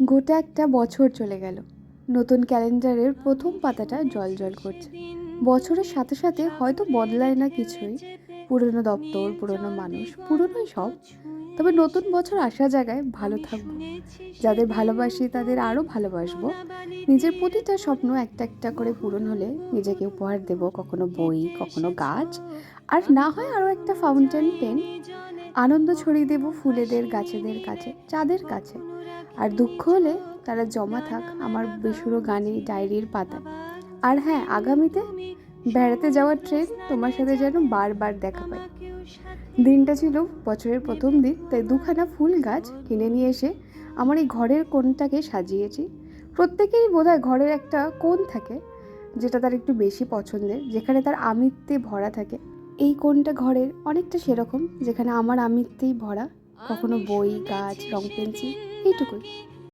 গোটা একটা বছর চলে গেল। নতুন ক্যালেন্ডারের প্রথম পাতাটা জ্বলজ্বল করছে। বছরের সাথে সাথে হয়তো বদলায় না কিছুই, পুরনো দপ্তর, পুরনো মানুষ, পুরনোই সব। তবে নতুন বছর আসার জায়গায় ভালো থাকবো, যাদের ভালোবাসি তাদের আরও ভালোবাসবো। নিজের প্রতিটা স্বপ্ন একটা একটা করে পূরণ হলে নিজেকে উপহার দেব, কখনো বই, কখনো গাছ, আর না হয় আরও একটা ফাউন্টেন পেন। আনন্দ ছড়িয়ে দেব ফুলেদের, গাছেদের কাছে, চাঁদের কাছে। আর দুঃখ হলে তারা জমা থাক আমার বেসুরো গানে, ডায়েরির পাতায়। আর হ্যাঁ, আগামীতে বেড়াতে যাওয়ার ট্রেন তোমার সাথে যেন বারবার দেখা পাই। দিনটা ছিল বছরের প্রথম দিন, তাই দুখানা ফুল গাছ কিনে নিয়ে এসে আমার এই ঘরের কোণটাকে সাজিয়েছি। প্রত্যেকেরই বোধহয় ঘরের একটা কোণ থাকে যেটা তার একটু বেশি পছন্দের, যেখানে তার আমিত্বে ভরা থাকে। এই কোণটা ঘরের অনেকটা সেরকম, যেখানে আমার আমিত্বেই ভরা। কখনো বই, গাছ, রং পেন্সিল, এইটুকুই।